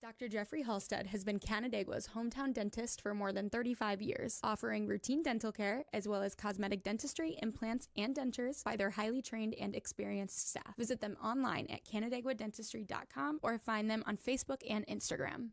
Dr. Jeffrey Halstead has been Canandaigua's hometown dentist for more than 35 years, offering routine dental care as well as cosmetic dentistry, implants, and dentures by their highly trained and experienced staff. Visit them online at canandaiguadentistry.com or find them on Facebook and Instagram.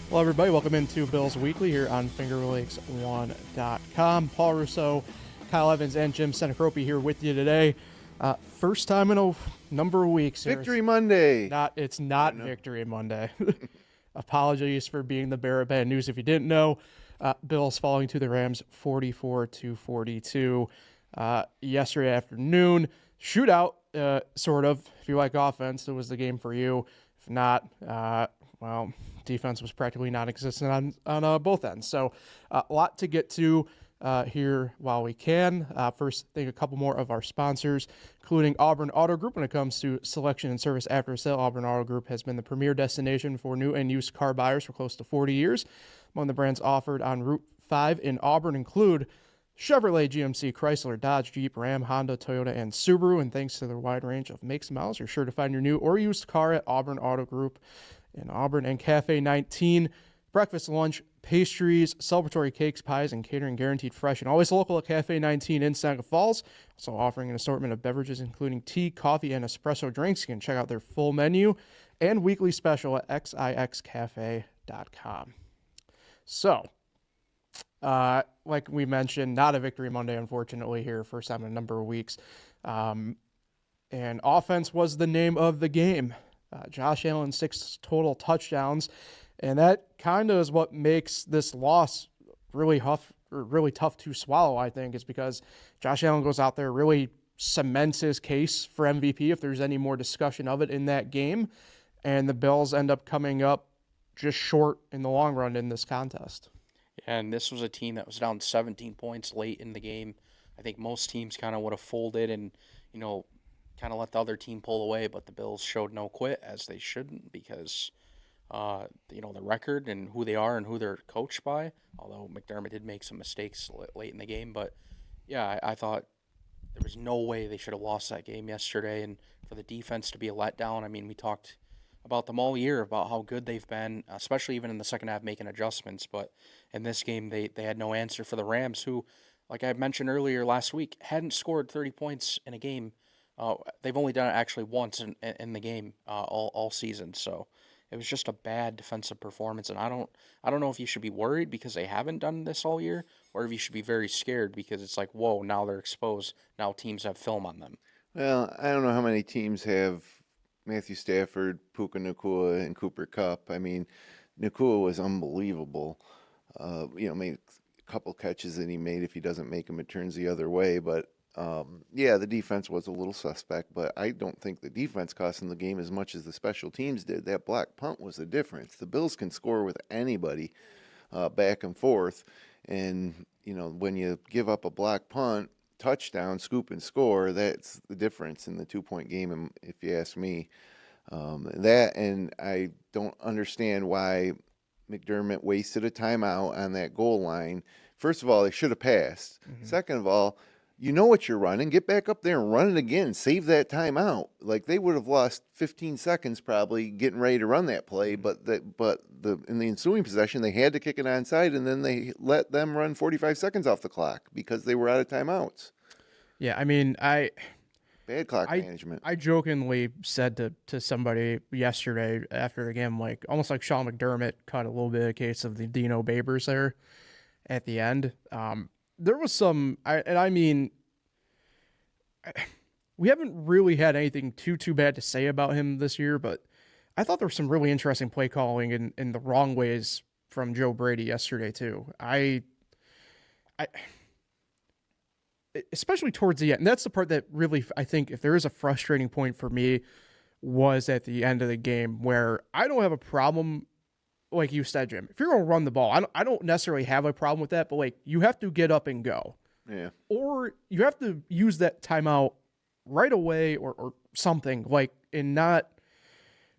Hello, everybody. Welcome into Bills Weekly here on FingerLakes1.com. Paul Russo, Kyle Evans, and Jim Sinicropi here with you today. First time in a number of weeks. Victory Monday. It's not Victory Monday. Apologies for being the bearer of bad news. If you didn't know, Bills falling to the Rams 44-42 yesterday afternoon. Shootout, sort of. If you like offense, it was the game for you. If not, defense was practically non-existent on both ends. So a lot to get to here while we can. First, thank a couple more of our sponsors, including Auburn Auto Group. When it comes to selection and service after sale, Auburn Auto Group has been the premier destination for new and used car buyers for close to 40 years. Among the brands offered on Route 5 in Auburn include Chevrolet, GMC, Chrysler, Dodge, Jeep, Ram, Honda, Toyota, and Subaru. And thanks to their wide range of makes and models, you're sure to find your new or used car at Auburn Auto Group in Auburn. And Cafe 19, breakfast, lunch, pastries, celebratory cakes, pies, and catering guaranteed fresh and always local at Cafe 19 in Seneca Falls. Also offering an assortment of beverages including tea, coffee, and espresso drinks. You can check out their full menu and weekly special at xixcafe.com. So, like we mentioned, not a Victory Monday, unfortunately, here, first time in a number of weeks. And offense was the name of the game. Josh Allen, 6 total touchdowns, and that kind of is what makes this loss really tough to swallow, I think, is because Josh Allen goes out there, really cements his case for MVP if there's any more discussion of it in that game, and the Bills end up coming up just short in the long run in this contest. Yeah, and this was a team that was down 17 points late in the game. I think most teams kind of would have folded and, kind of let the other team pull away, but the Bills showed no quit, as they shouldn't, because, the record and who they are and who they're coached by, although McDermott did make some mistakes late in the game. But, yeah, I thought there was no way they should have lost that game yesterday, and for the defense to be a letdown, I mean, we talked about them all year, about how good they've been, especially even in the second half making adjustments, but in this game they had no answer for the Rams, who, like I mentioned earlier last week, hadn't scored 30 points in a game. They've only done it actually once in the game all season, so it was just a bad defensive performance. And I don't know if you should be worried because they haven't done this all year, or if you should be very scared because it's like, whoa, now they're exposed. Now teams have film on them. Well, I don't know how many teams have Matthew Stafford, Puka Nacua, and Cooper Kupp. I mean, Nacua was unbelievable. Made a couple catches that he made. If he doesn't make them, it turns the other way. But the defense was a little suspect, but I don't think the defense cost them the game as much as the special teams did. That block punt was the difference. The Bills can score with anybody back and forth, and when you give up a block punt, touchdown, scoop and score, that's the difference in the 2-point game, if you ask me. And I don't understand why McDermott wasted a timeout on that goal line. First of all, they should have passed. Mm-hmm. Second of all, you know what you're running. Get back up there and run it again. Save that timeout. Like, they would have lost 15 seconds probably getting ready to run that play, but in the ensuing possession, they had to kick it onside, and then they let them run 45 seconds off the clock because they were out of timeouts. Yeah, I mean, bad clock management. I jokingly said to somebody yesterday after the game, almost like Sean McDermott cut a little bit of a case of the Dino Babers there at the end. There was some, we haven't really had anything too bad to say about him this year, but I thought there was some really interesting play calling in the wrong ways from Joe Brady yesterday too. I especially towards the end. And that's the part that really, I think, if there is a frustrating point for me was at the end of the game, where I don't have a problem, like you said, Jim. If you're going to run the ball, I don't necessarily have a problem with that, but like you have to get up and go. Yeah. Or you have to use that timeout right away or something, like, and not,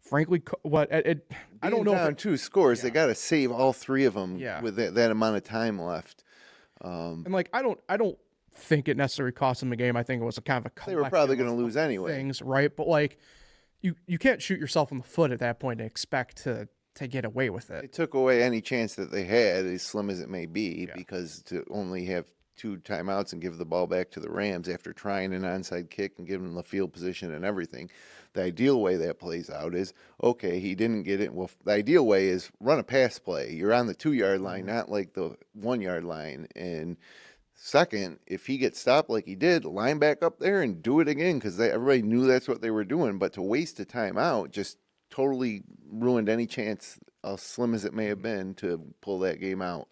frankly, I don't know. Down 2 scores, they got to save all 3 of them Yeah. with that amount of time left. And like, I don't think it necessarily cost them the game. I think it was a kind of a They were probably going to lose anyway. Things, right? But like, you can't shoot yourself in the foot at that point and expect to get away with it. It took away any chance that they had, as slim as it may be, because to only have 2 timeouts and give the ball back to the Rams after trying an onside kick and giving them the field position and everything. The ideal way that plays out is, okay, he didn't get it. Well, the ideal way is run a pass play. You're on the 2-yard line, not like the 1-yard line. And second, if he gets stopped like he did, line back up there and do it again, because everybody knew that's what they were doing. But to waste a timeout just totally ruined any chance, as slim as it may have been, to pull that game out.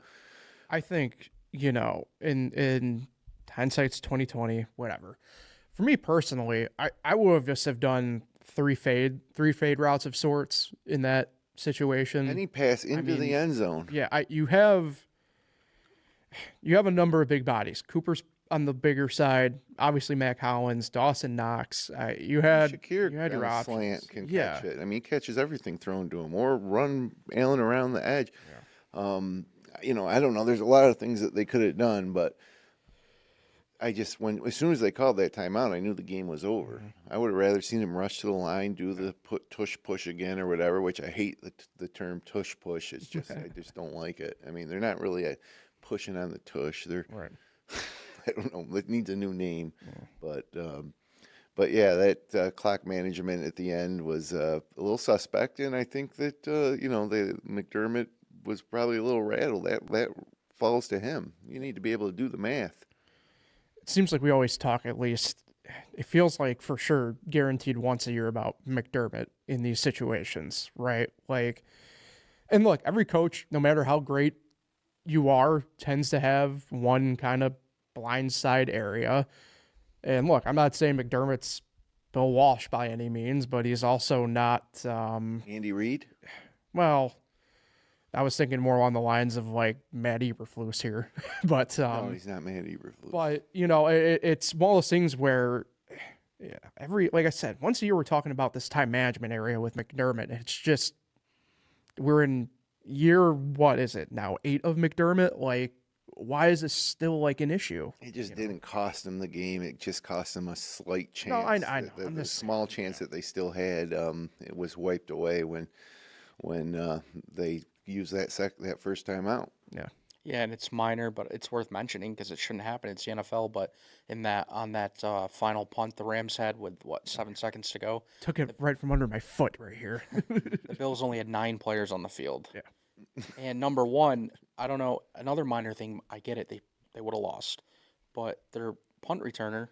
I think, in hindsight's 2020, whatever. For me personally, I would have just have done three fade routes of sorts in that situation. Any pass into the end zone. Yeah, you have a number of big bodies. Cooper's on the bigger side. Obviously, Mac Hollins, Dawson Knox. You had your options. Slant can catch it. I mean, he catches everything thrown to him, or run Allen around the edge. Yeah. I don't know. There's a lot of things that they could have done, but as soon as they called that timeout, I knew the game was over. Mm-hmm. I would have rather seen him rush to the line, do the tush push again or whatever, which I hate the term tush push. It's just I just don't like it. I mean, they're not really pushing on the tush. They're right. I don't know. It needs a new name, but yeah, that clock management at the end was a little suspect, and I think that McDermott was probably a little rattled. That falls to him. You need to be able to do the math. It seems like we always talk, at least it feels like for sure guaranteed once a year, about McDermott in these situations, right? Like, and look, every coach, no matter how great you are, tends to have one kind of blindside area. And look, I'm not saying McDermott's Bill Walsh by any means, but he's also not Andy Reid. Well, I was thinking more along the lines of like Matt Eberflus here, but no, he's not Matt Eberflus. But it's one of those things where, like I said, once a year we're talking about this time management area with McDermott. It's just we're in year, what is it now, 8 of McDermott? Like, why is this still like an issue? It just didn't cost them the game. It just cost them a slight chance. No, I know. The small chance that they still had, it was wiped away when they used that first time out. Yeah. Yeah, and it's minor, but it's worth mentioning because it shouldn't happen. It's the NFL, but on that final punt the Rams had with 7 seconds to go, took it right from under my foot right here. The Bills only had 9 players on the field. Yeah. And number one, I don't know, another minor thing, I get it, they would have lost. But their punt returner,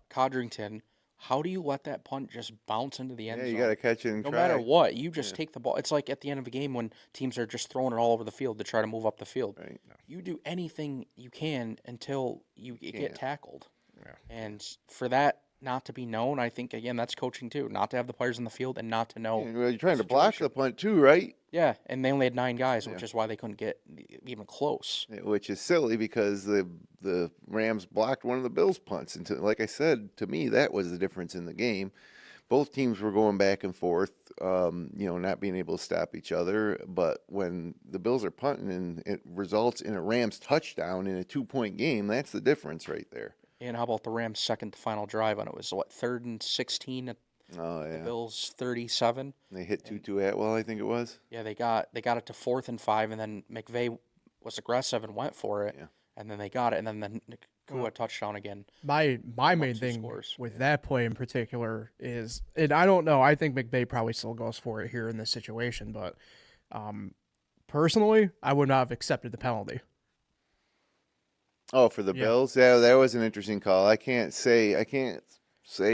Codrington, how do you let that punt just bounce into the end zone? Yeah, you got to catch it and no try. matter what, you just take the ball. It's like at the end of a game when teams are just throwing it all over the field to try to move up the field. Right. You do anything you can until you get tackled. Yeah. And for that not to be known, I think, again, that's coaching too. Not to have the players in the field and not to know. Yeah, well, you're trying to block the punt too, right? Yeah, and they only had 9 guys, which is why they couldn't get even close. Which is silly because the Rams blocked one of the Bills' punts. And like I said, to me, that was the difference in the game. Both teams were going back and forth, not being able to stop each other. But when the Bills are punting and it results in a Rams touchdown in a 2-point game, that's the difference right there. And how about the Rams' second to final drive on it was 3rd and 16 at the Bills 37. They hit Tutu Atwell, I think it was. Yeah, they got it to 4th and 5, and then McVay was aggressive and went for it, and then they got it, and then the Nakua touchdown again. My main thing with that play in particular is, and I don't know, I think McVay probably still goes for it here in this situation, but personally, I would not have accepted the penalty. Oh, for the Bills? Yeah, that was an interesting call. I can't say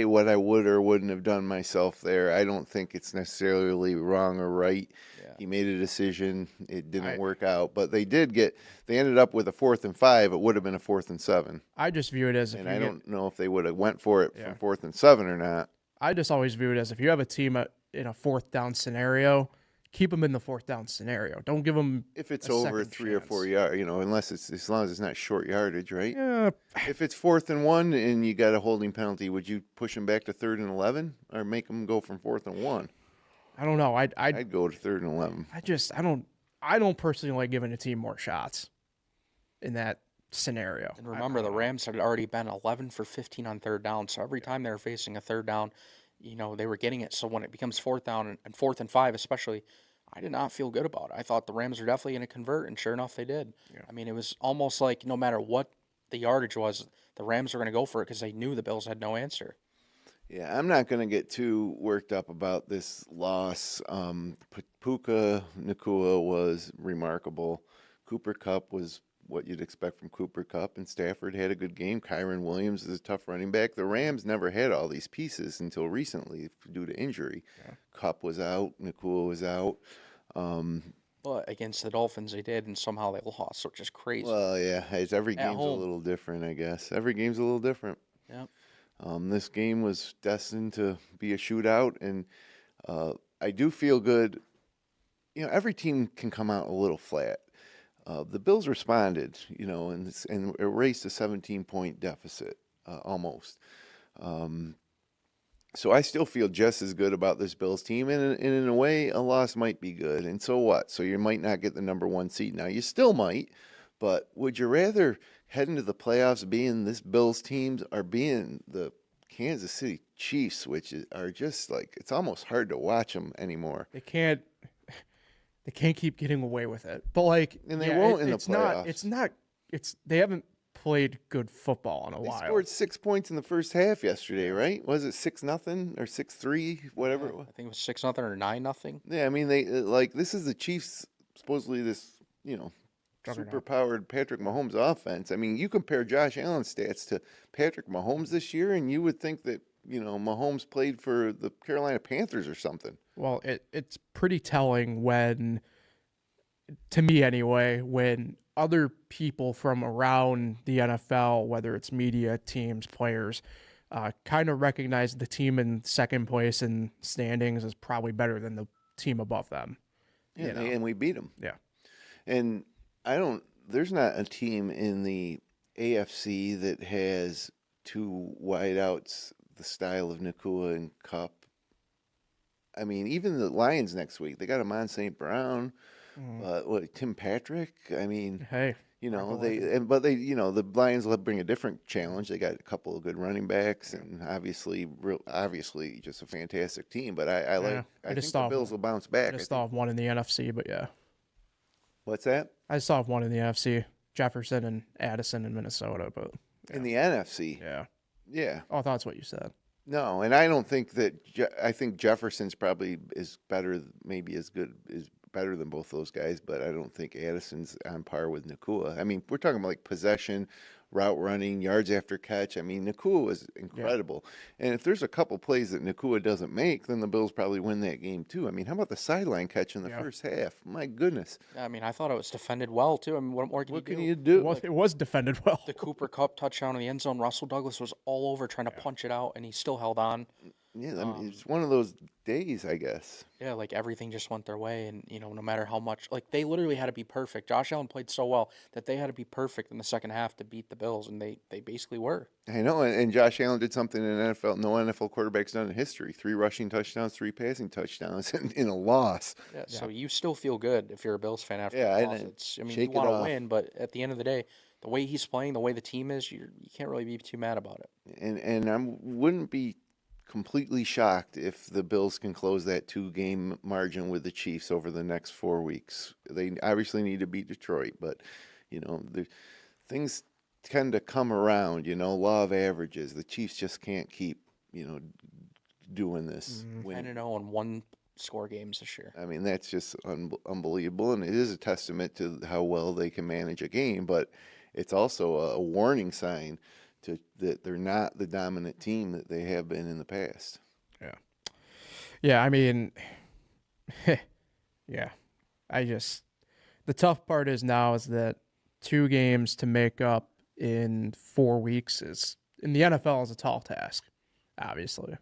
what I would or wouldn't have done myself there. I don't think it's necessarily wrong or right. Yeah. He made a decision. It didn't work out. But they ended up with a 4th and 5. It would have been a 4th and 7. I just view it as I don't know if they would have went for it from 4th and 7 or not. I just always view it as if you have a team in a fourth down scenario, keep them in the fourth down scenario. Don't give them If it's a over second 3 or chance. 4 yards, unless it's as long as it's not short yardage, right? Yeah, If it's 4th and 1 and you got a holding penalty, would you push them back to 3rd and 11 or make them go from 4th and 1? I don't know. I'd go to 3rd and 11. I don't personally like giving a team more shots in that scenario. And remember, the Rams had already been 11 for 15 on third down. So every time they were facing a third down, they were getting it. So when it becomes fourth down and 4th and 5 especially, I did not feel good about it. I thought the Rams were definitely going to convert, and sure enough, they did. Yeah. I mean, it was almost like no matter what the yardage was, the Rams were going to go for it because they knew the Bills had no answer. Yeah, I'm not going to get too worked up about this loss. Puka Nacua was remarkable. Cooper Kupp was what you'd expect from Cooper Kupp, and Stafford had a good game. Kyron Williams is a tough running back. The Rams never had all these pieces until recently due to injury. Yeah. Kupp was out. Nacua was out. But against the Dolphins, they did, and somehow they lost, which is crazy. Well, yeah, every game's a little different, I guess. Every game's a little different. Yep. This game was destined to be a shootout, and I do feel good. Every team can come out a little flat. The Bills responded, and erased a 17-point deficit, almost. So I still feel just as good about this Bills team, and in a way, a loss might be good. And so what? So you might not get the number 1 seed. Now, you still might, but would you rather head into the playoffs being this Bills teams or being the Kansas City Chiefs, which are just like, it's almost hard to watch them anymore. They can't keep getting away with it. But and they won't in the playoffs. They haven't played good football in a while. They scored 6 points in the first half yesterday, right? Was it 6-0 or 6-3, whatever it was? I think it was 6-0 or 9-0. Yeah, I mean, they this is the Chiefs, supposedly this, super powered Patrick Mahomes offense. I mean, you compare Josh Allen's stats to Patrick Mahomes this year, and you would think that, Mahomes played for the Carolina Panthers or something. Well, it's pretty telling when, to me anyway, when other people from around the NFL, whether it's media, teams, players, kind of recognize the team in second place in standings as probably better than the team above them. Yeah, and we beat them. Yeah. And there's not a team in the AFC that has 2 wideouts the style of Nacua and Kupp. I mean, even the Lions next week, they got Amon St. Brown, Tim Patrick. I mean, hey, the Lions will bring a different challenge. They got a couple of good running backs, and obviously just a fantastic team. But I think the Bills will bounce back. I just thought of one in the NFC, but yeah. What's that? I just thought of one in the NFC, Jefferson and Addison in Minnesota, but yeah. In the NFC, yeah. Oh, that's what you said. No, and I don't think that. I think Jefferson's probably is better, maybe as good, is better than both those guys, but I don't think Addison's on par with Nacua. I mean, we're talking about possession, route running, yards after catch. I mean, Nacua was incredible. Yeah. And if there's a couple plays that Nacua doesn't make, then the Bills probably win that game too. I mean, how about the sideline catch in the first half? My goodness. I mean, I thought it was defended well too. I mean, what more can you do? It was defended well. The Cooper Kupp touchdown in the end zone, Russell Douglas was all over trying to punch it out, and he still held on. Yeah, I mean, it's one of those days, I guess. Yeah, everything just went their way, and no matter how much, they literally had to be perfect. Josh Allen played so well that they had to be perfect in the second half to beat the Bills, and they basically were. I know, and Josh Allen did something in NFL no NFL quarterback's done in history: 3 rushing touchdowns, 3 passing touchdowns, in a loss. Yeah, so you still feel good if you're a Bills fan after the loss. You want to win, but at the end of the day, the way he's playing, the way the team is, you can't really be too mad about it. And I wouldn't be completely shocked if the Bills can close that 2-game margin with the Chiefs over the next 4 weeks. They obviously need to beat Detroit, but the things tend to come around. Law of averages. The Chiefs just can't keep doing this. 10-0 in 1-score games this year. I mean, that's just unbelievable, and it is a testament to how well they can manage a game. But it's also a warning sign that they're not the dominant team that they have been in the past. Yeah, I mean, yeah. The tough part is that 2 games to make up in 4 weeks in the NFL is a tall task, obviously.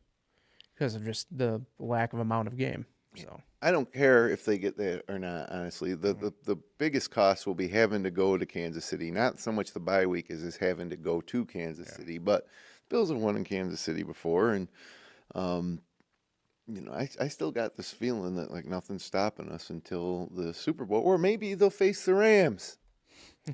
because of just the lack of amount of game. So I don't care if they get that or not, honestly. The biggest cost will be having to go to Kansas City. Not so much the bye week as having to go to Kansas City. But Bills have won in Kansas City before, and I still got this feeling that like nothing's stopping us until the Super Bowl, or maybe they'll face the Rams.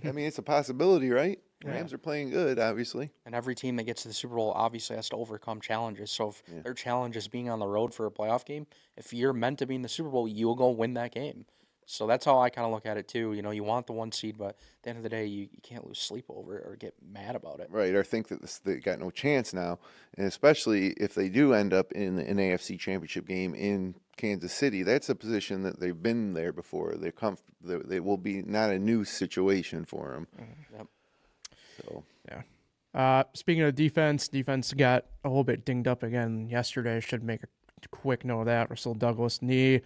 I mean, it's a possibility, right? Rams are playing good, obviously. And every team that gets to the Super Bowl obviously has to overcome challenges. So if their challenge is being on the road for a playoff game, if you're meant to be in the Super Bowl, you'll go win that game. So that's how I kind of look at it too. You want the 1 seed, but at the end of the day, you can't lose sleep over it or get mad about it. Right, or think that they got no chance now. And especially if they do end up in an AFC championship game in Kansas City, that's a position that they've been there before. They will be not a new situation for them. Yep. So. Speaking of defense got a little bit dinged up again yesterday. Should make a quick note of that. Russell Douglas knee,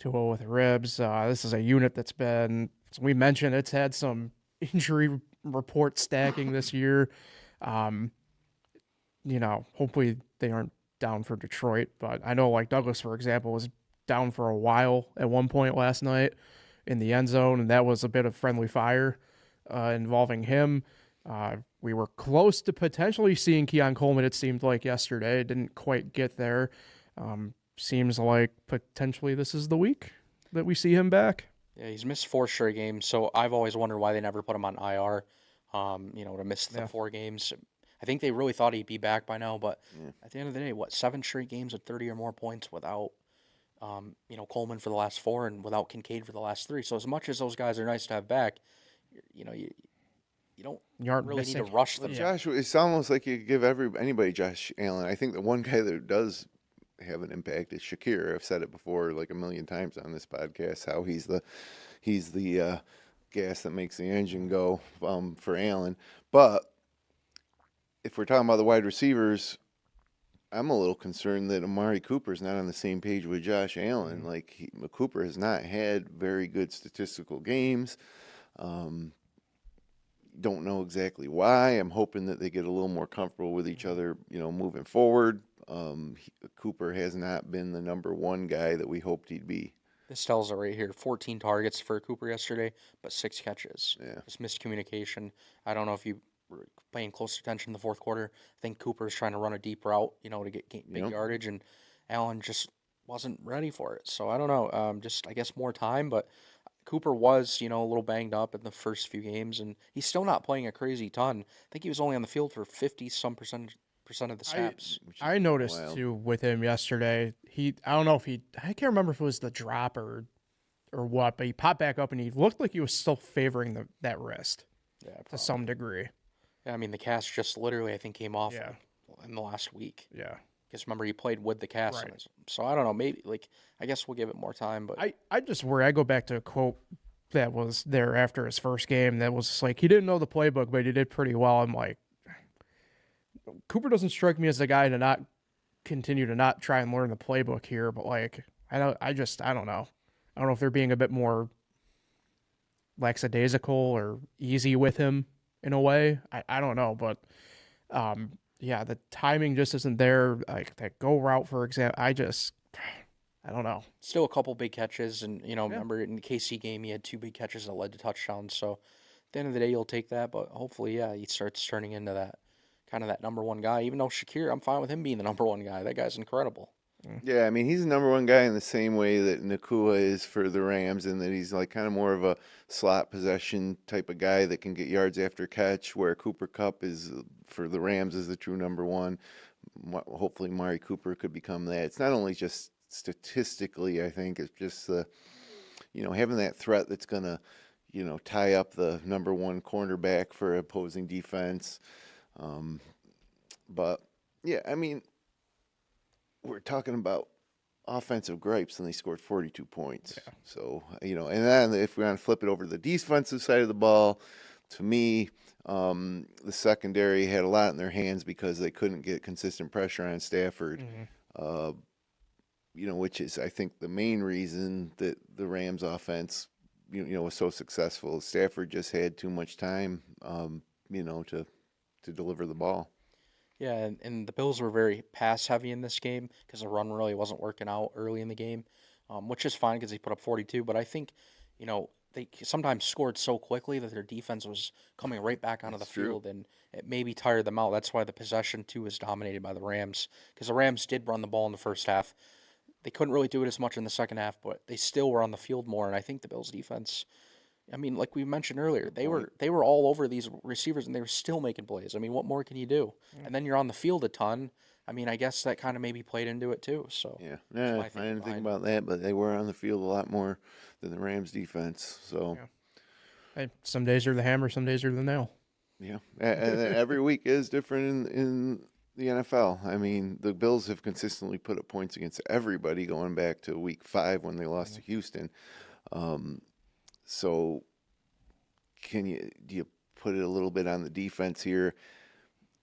2-0 with ribs. This is a unit that's been, as we mentioned, it's had some injury report stacking this year. Hopefully they aren't down for Detroit, but I know like Douglas, for example, was down for a while at one point last night in the end zone, and that was a bit of friendly fire involving him. We were close to potentially seeing Keon Coleman, it seemed like yesterday. Didn't quite get there. Seems like potentially this is the week that we see him back. Yeah, he's missed 4 straight games, so I've always wondered why they never put him on IR, to miss the 4 games. I think they really thought he'd be back by now, but at the end of the day, 7 straight games with 30 or more points without, Coleman for the last 4 and without Kincaid for the last 3. So as much as those guys are nice to have back, you don't really need to rush them. Josh, it's almost like you give anybody Josh Allen. I think the one guy that does have an impact is Shakir. I've said it before like a million times on this podcast, how he's the gas that makes the engine go for Allen. But if we're talking about the wide receivers, I'm a little concerned that Amari Cooper's not on the same page with Josh Allen. Like Cooper has not had very good statistical games. Don't know exactly why. I'm hoping that they get a little more comfortable with each other, moving forward. Cooper has not been the number 1 guy that we hoped he'd be. This tells it right here. 14 targets for Cooper yesterday, but 6 catches. Yeah. Just miscommunication. I don't know if you were paying close attention in the fourth quarter. I think Cooper's trying to run a deep route, to get big yardage, and Allen just wasn't ready for it. So I don't know. I guess more time, but Cooper was, a little banged up in the first few games, and he's still not playing a crazy ton. I think he was only on the field for 50-some percent of the snaps. I noticed too with him yesterday. I don't know if I can't remember if it was the drop or what, but he popped back up and he looked like he was still favoring that wrist to some degree. Yeah, I mean the cast just literally I think came off in the last week. Yeah. Because remember he played with the cast, Right. So I don't know. Maybe I guess we'll give it more time. But I just worry. I go back to a quote that was there after his first game that was like he didn't know the playbook, but he did pretty well. I'm like, Cooper doesn't strike me as the guy to not continue to not try and learn the playbook here, but like I don't know. I don't know if they're being a bit more lackadaisical or easy with him in a way. I don't know, but the timing just isn't there. Like that go route, for example, I don't know. Still a couple big catches, and remember in the KC game he had 2 big catches that led to touchdowns. So at the end of the day, you'll take that. But hopefully, he starts turning into that kind of that number 1 guy. Even though Shakir, I'm fine with him being the number 1 guy. That guy's incredible. Yeah, I mean, he's the number 1 guy in the same way that Nakua is for the Rams, and that he's like kind of more of a slot possession type of guy that can get yards after catch, where Cooper Kupp is for the Rams is the true number 1. Hopefully, Amari Cooper could become that. It's not only just statistically, I think, it's just the, having that threat that's going to, tie up the number 1 cornerback for opposing defense. But, yeah, I mean, we're talking about offensive gripes, and they scored 42 points. Yeah. So, and then if we're going to flip it over to the defensive side of the ball, to me, the secondary had a lot in their hands because they couldn't get consistent pressure on Stafford, which is, I think, the main reason that the Rams offense, was so successful. Stafford just had too much time, to deliver the ball. Yeah, and the Bills were very pass heavy in this game because the run really wasn't working out early in the game, which is fine because he put up 42. But I think, they sometimes scored so quickly that their defense was coming right back onto the That's true. field, and it maybe tired them out. That's why the possession too was dominated by the Rams because the Rams did run the ball in the first half. They couldn't really do it as much in the second half, but they still were on the field more. And I think the Bills defense, I mean, like we mentioned earlier, they were all over these receivers and they were still making plays. I mean, what more can you do? And then you're on the field a ton. I mean, I guess that kind of maybe played into it too. So Yeah, that's yeah, my I thinking didn't think behind. about that, but they were on the field a lot more than the Rams defense. So, Yeah. Hey, some days are the hammer, some days are the nail. yeah, and every week is different in the NFL. I mean, the Bills have consistently put up points against everybody going back to week 5 when they lost to Houston. Um, so, do you put it a little bit on the defense here?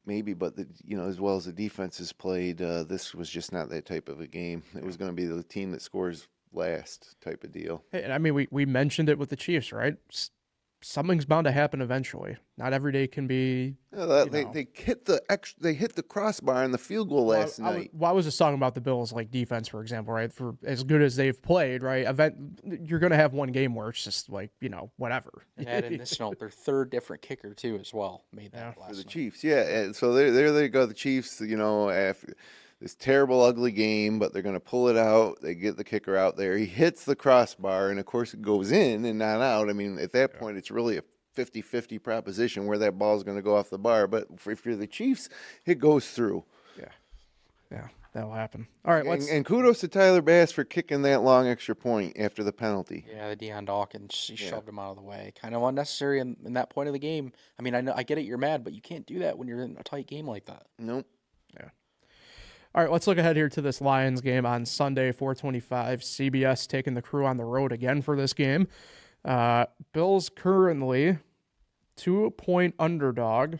Maybe, but as well as the defense has played, this was just not that type of a game. It was going to be the team that scores last type of deal. Hey, and I mean, we mentioned it with the Chiefs, right? Something's bound to happen eventually. Not every day can be. They hit the crossbar in the field goal Well, last night. I was just talking about the Bills, like defense, for example, right? For as good as they've played, right? You're going to have one game where it's just like, whatever. And add in this note, their third different kicker too as well made that For last the night. Chiefs, yeah. And so there they go. The Chiefs, after this terrible, ugly game, but they're going to pull it out. They get the kicker out there. He hits the crossbar, and of course, it goes in and not out. I mean, at that point, it's really a 50-50 proposition where that ball is going to go off the bar. But if you're the Chiefs, it goes through. Yeah, that'll happen. All right, And kudos to Tyler Bass for kicking that long extra point after the penalty. Yeah, the Deion Dawkins, he shoved him out of the way. Kind of unnecessary in that point of the game. I mean, I get it, you're mad, but you can't do that when you're in a tight game like that. Nope. All right, let's look ahead here to this Lions game on Sunday, 4:25. CBS taking the Crew on the road again for this game. Bills currently 2-point underdog.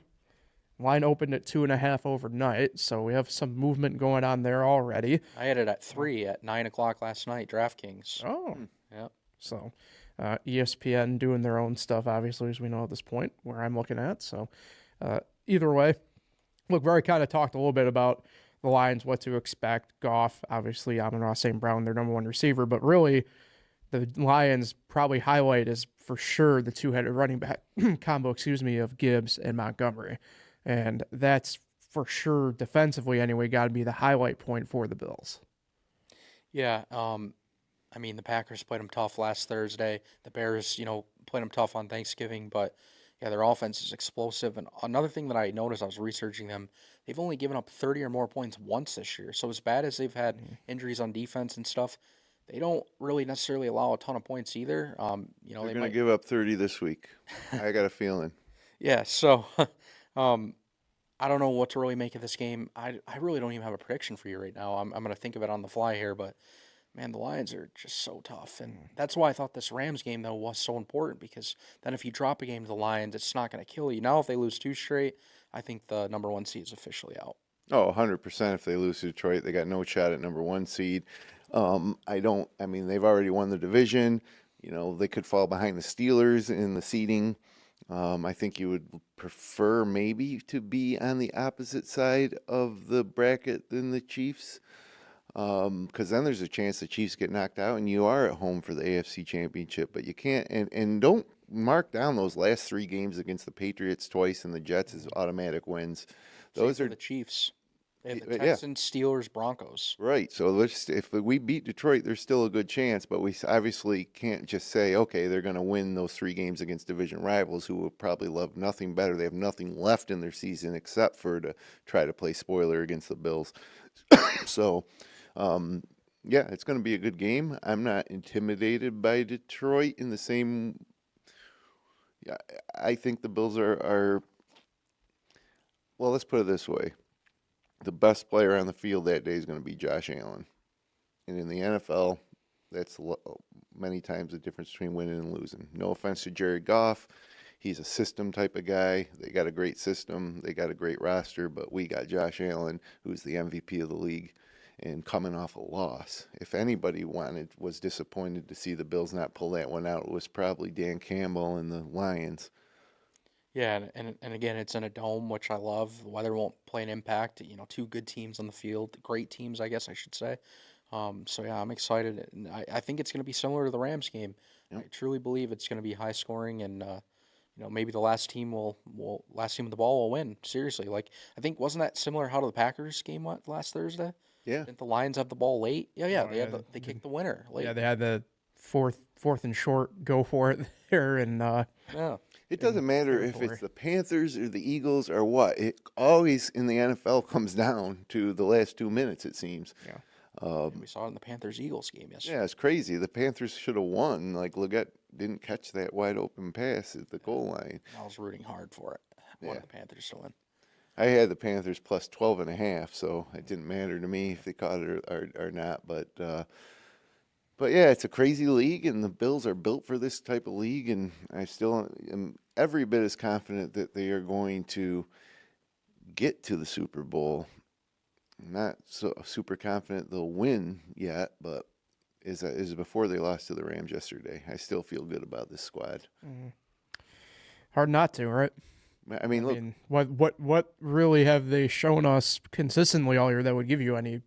Line opened at 2.5 overnight, so we have some movement going on there already. I had it at 3 at 9 o'clock last night, DraftKings. Oh, Yep. so ESPN doing their own stuff, obviously, as we know at this point, where I'm looking at. So either way, look, we already kind of talked a little bit about the Lions, what to expect. Goff, obviously, Amon-Ra St. Brown, their number one receiver, but really the Lions probably highlight is for sure the two-headed running back combo, of Gibbs and Montgomery. And that's for sure defensively anyway got to be the highlight point for the Bills. Yeah, I mean, the Packers played them tough last Thursday. The Bears, played them tough on Thanksgiving, but yeah, their offense is explosive. And another thing that I noticed, I was researching them, they've only given up 30 or more points once this year. So as bad as they've had injuries on defense and stuff, they don't really necessarily allow a ton of points either. They're They going to might, give up 30 this week. I got a feeling. yeah. So, I don't know what to really make of this game. I really don't even have a prediction for you right now. I'm going to think of it on the fly here, but man, the Lions are just so tough. And that's why I thought this Rams game, though, was so important because then if you drop a game to the Lions, it's not going to kill you. Now, if they lose 2 straight, I think the number 1 seed is officially out. Oh, 100%. If they lose to Detroit, they got no shot at number 1 seed. I mean, they've already won the division. They could fall behind the Steelers in the seeding. I think you would prefer maybe to be on the opposite side of the bracket than the Chiefs. Because then there's a chance the Chiefs get knocked out and you are at home for the AFC Championship. But you can't, and don't mark down those last 3 games against the Patriots twice and the Jets as automatic wins. Those Same are for the Chiefs. They have the yeah. Texans, Steelers, Broncos. Right. So if we beat Detroit, there's still a good chance, but we obviously can't just say, okay, they're going to win those 3 games against division rivals who will probably love nothing better. They have nothing left in their season except for to try to play spoiler against the Bills. So, yeah, it's going to be a good game. I'm not intimidated by Detroit in the same. Yeah, I think the Bills are. Well, let's put it this way. The best player on the field that day is going to be Josh Allen. And in the NFL, that's many times the difference between winning and losing. No offense to Jared Goff. He's a system type of guy. They got a great system. They got a great roster. But we got Josh Allen, who's the MVP of the league, and coming off a loss. If anybody was disappointed to see the Bills not pull that one out, it was probably Dan Campbell and the Lions. Yeah, and again, it's in a dome, which I love. The weather won't play an impact. Two good teams on the field, great teams, I guess I should say. So yeah, I'm excited, and I think it's going to be similar to the Rams game. I Yep. truly believe it's going to be high scoring, and maybe the last team last team with the ball will win. Seriously, like I think wasn't that similar how the Packers game went last Thursday? Yeah. Didn't the Lions have the ball late? Yeah, Oh, they had they kicked the winner late. Yeah, they had the fourth and short, go for it there, and Yeah. It doesn't matter if territory. it's the Panthers or the Eagles or what. It always in the NFL comes down to the last 2 minutes, it seems. Yeah. And we saw it in the Panthers-Eagles game yesterday. Yeah, it's crazy. The Panthers should have won. Like, Leggett didn't catch that wide open pass at the goal line. I was rooting hard for it. I wanted the Panthers to win. I had the Panthers plus 12.5, so it didn't matter to me if they caught it or not. But yeah, it's a crazy league, and the Bills are built for this type of league, and I still am every bit as confident that they are going to get to the Super Bowl. I'm not so super confident they'll win yet, but is before they lost to the Rams yesterday. I still feel good about this squad. hard not to, right? I mean, look, What really have they shown us consistently all year that would give you any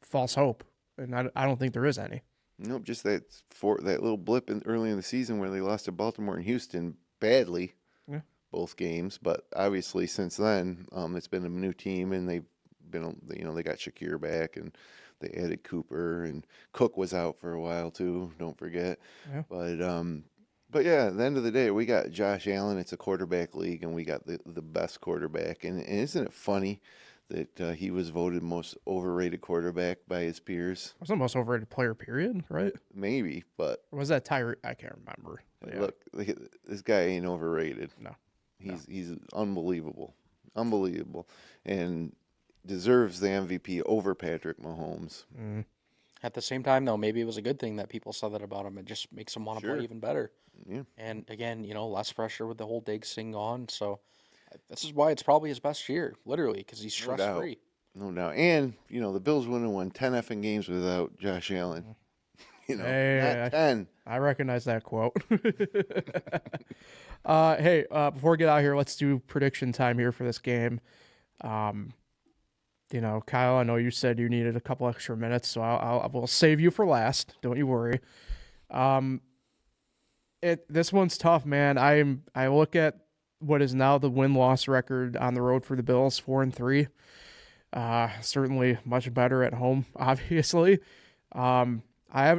false hope? And I don't think there is any. nope, just that little blip early in the season where they lost to Baltimore and Houston badly, Yeah. both games. But obviously, since then, it's been a new team, and they've been, they got Shakir back, and they added Cooper, and Cook was out for a while too. Don't forget. Yeah. But yeah, at the end of the day, we got Josh Allen. It's a quarterback league, and we got the best quarterback. And isn't it funny that he was voted most overrated quarterback by his peers? Was the most overrated player, period, right? Maybe, but Or was that Tyree? I can't remember. But yeah. look, this guy ain't overrated. No. He's unbelievable, and deserves the MVP over Patrick Mahomes. At the same time, though, maybe it was a good thing that people said that about him. It just makes him want to Sure. play even better. Yeah. And again, less pressure with the whole Diggs thing on. So this is why it's probably his best year, literally, because he's No doubt. stress free. No doubt. And, the Bills wouldn't have won 10 effing games without Josh Allen. Hey, not 10. I recognize that quote. Hey, before we get out here, let's do prediction time here for this game. Kyle, I know you said you needed a couple extra minutes, so I will save you for last. Don't you worry. This one's tough, man. I look at what is now the win-loss record on the road for the Bills, 4-3. Certainly much better at home, obviously. I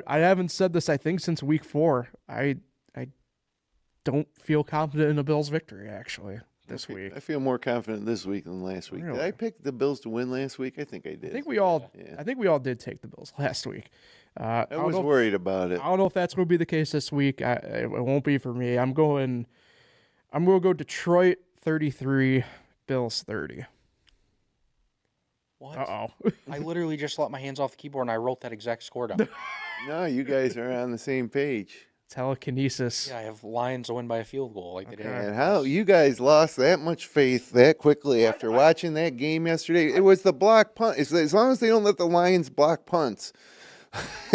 haven't said this, I think, since week 4. I don't feel confident in a Bills victory, actually, this week. I feel more confident this week than last week. Really? Did I pick the Bills to win last week? I think I did. I think we all did take the Bills last week. I was worried about it. I don't know if that's going to be the case this week. It won't be for me. I'm going to go Detroit 33, Bills 30. What? Uh-oh. I literally just let my hands off the keyboard and I wrote that exact score down. No, you guys are on the same page. Telekinesis. Yeah, I have Lions to win by a field goal. Like they did. And how you guys lost that much faith that quickly after watching that game yesterday? It was the block punt. As long as they don't let the Lions block punts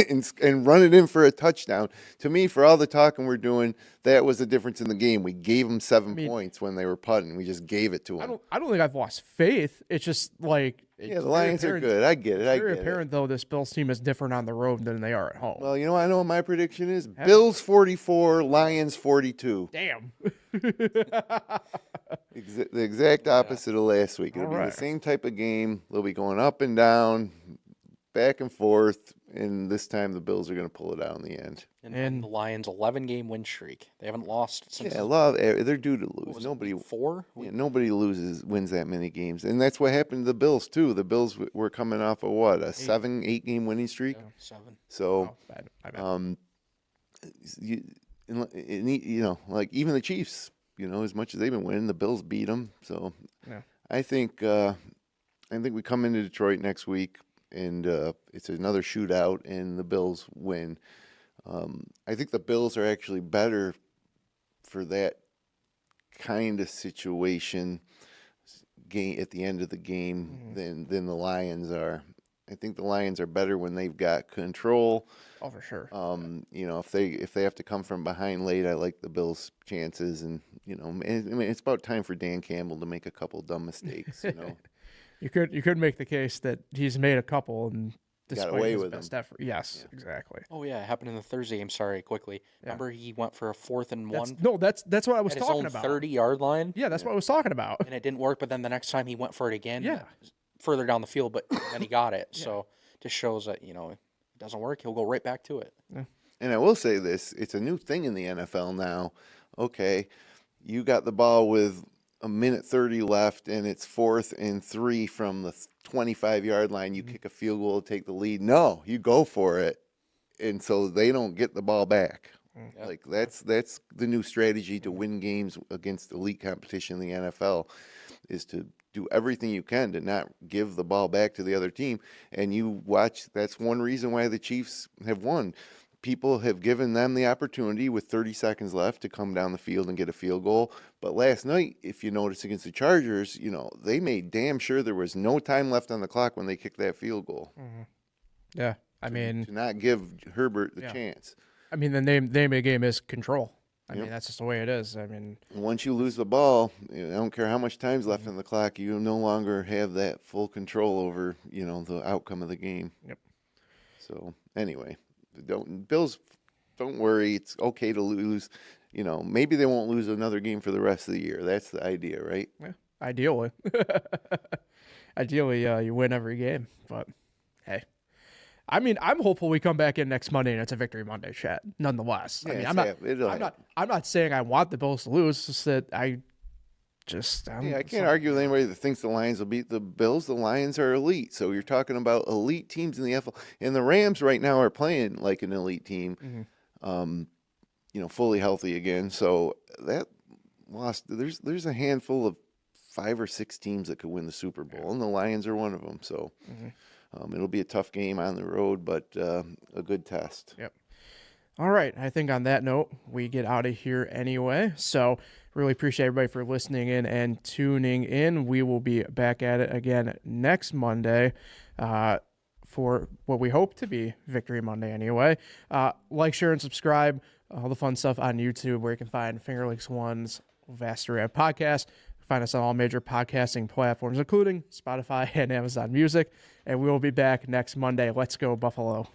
and run it in for a touchdown, to me, for all the talking we're doing, that was the difference in the game. We gave them 7 points when they were punting. We just gave it to them. I don't think I've lost faith. It's just like Yeah, the Lions are good. I get it. It's very apparent, though, this Bills team is different on the road than they are at home. Well, I know what my prediction is. Bills 44, Lions 42. Damn. The exact opposite of last week. It'll be Alright. the same type of game. They'll be going up and down, back and forth, and this time the Bills are going to pull it out in the end. And the Lions' 11-game win streak. They haven't lost since. Yeah, they're due to lose. Nobody, week 4? nobody wins that many games, and that's what happened to the Bills too. The Bills were coming off of what, a 7-8 game winning streak. 7. So, My bad. like even the Chiefs, as much as they've been winning, the Bills beat them. So, Yeah. I think we come into Detroit next week, and it's another shootout, and the Bills win. I think the Bills are actually better for that kind of situation game at the end of the game than the Lions are. I think the Lions are better when they've got control. Oh, for sure. If they have to come from behind late, I like the Bills' chances, and you know, I mean, it's about time for Dan Campbell to make a couple dumb mistakes, you know. You could make the case that he's made a couple and Got despite away his with best them. effort. Yes, exactly. Oh yeah, it happened in the Thursday game. Sorry, quickly. Remember he went for a 4th and 1 That's what I was at his talking own about. 30-yard line. Yeah, that's what I was talking about. And it didn't work. But then the next time he went for it again, Yeah. further down the field. But then he got it. So just shows that it doesn't work. He'll go right back to it. And I will say this, it's a new thing in the NFL now. Okay, you got the ball with a minute 30 left, and it's 4th and 3 from the 25-yard line. You kick a field goal to take the lead. No, you go for it, and so they don't get the ball back. Yep. Like that's the new strategy to win games against elite competition in the NFL, is to do everything you can to not give the ball back to the other team. And you watch, that's one reason why the Chiefs have won. People have given them the opportunity with 30 seconds left to come down the field and get a field goal. But last night, if you notice against the Chargers, they made damn sure there was no time left on the clock when they kicked that field goal. Yeah, I mean, To not give Herbert the chance. I mean, the name of the game is control. I Yep. mean, that's just the way it is. I mean, Once you lose the ball, I don't care how much time's left on the clock, you no longer have that full control over, the outcome of the game. Yep. So anyway, Bills, don't worry. It's okay to lose. Maybe they won't lose another game for the rest of the year. That's the idea, right? yeah, ideally. Ideally, you win every game. But, hey. I mean, I'm hopeful we come back in next Monday and it's a Victory Monday chat, nonetheless. I mean, I'm not saying I want the Bills to lose. It's just that I can't argue with anybody that thinks the Lions will beat the Bills. The Lions are elite. So you're talking about elite teams in the NFL. And the Rams right now are playing like an elite team, fully healthy again. So that lost. There's a handful of 5 or 6 teams that could win the Super Bowl, and the Lions are one of them. So it'll be a tough game on the road, but a good test. Yep. All right. I think on that note, we get out of here anyway. So really appreciate everybody for listening in and tuning in. We will be back at it again next Monday for what we hope to be Victory Monday anyway. Like, share, and subscribe. All the fun stuff on YouTube where you can find Finger Lakes One's vast array of podcasts. Find us on all major podcasting platforms, including Spotify and Amazon Music. And we will be back next Monday. Let's go, Buffalo.